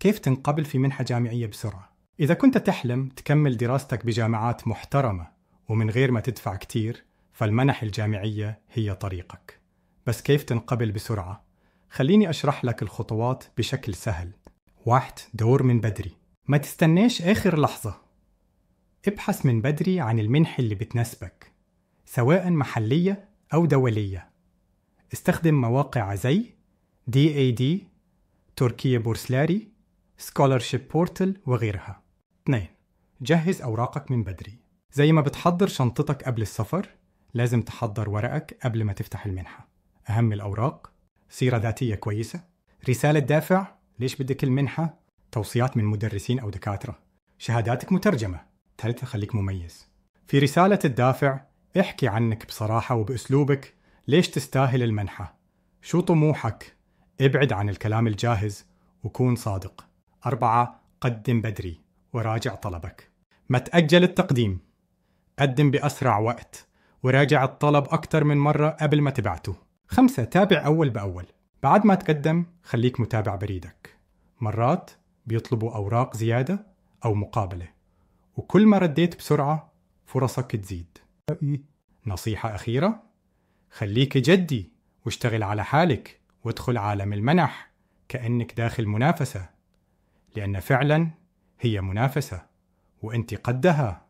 كيف تنقبل في منحة جامعية بسرعة؟ إذا كنت تحلم تكمل دراستك بجامعات محترمة ومن غير ما تدفع كتير، فالمنح الجامعية هي طريقك. بس كيف تنقبل بسرعة؟ خليني أشرح لك الخطوات بشكل سهل. 1. دور من بدري. ما تستنيش آخر لحظة. ابحث من بدري عن المنح اللي بتناسبك، سواء محلية أو دولية. استخدم مواقع زي DAD، تركيا بورسلاري، سكولارشيب بورتل وغيرها. 2. جهز أوراقك من بدري. زي ما بتحضر شنطتك قبل السفر، لازم تحضر ورقك قبل ما تفتح المنحة. أهم الأوراق: سيرة ذاتية كويسة، رسالة دافع ليش بدك المنحة، توصيات من مدرسين أو دكاترة، شهاداتك مترجمة تخليك مميز. في رسالة الدافع احكي عنك بصراحة وبأسلوبك، ليش تستاهل المنحة، شو طموحك، ابعد عن الكلام الجاهز وكون صادق. 4. قدم بدري وراجع طلبك. ما تأجل التقديم، قدم بأسرع وقت وراجع الطلب أكتر من مرة قبل ما تبعته. 5. تابع أول بأول. بعد ما تقدم خليك متابع بريدك، مرات بيطلبوا أوراق زيادة أو مقابلة، وكل ما رديت بسرعة فرصك تزيد. نصيحة أخيرة: خليك جدي واشتغل على حالك وادخل عالم المنح كأنك داخل منافسة، لأن فعلا هي منافسة وأنت قدها.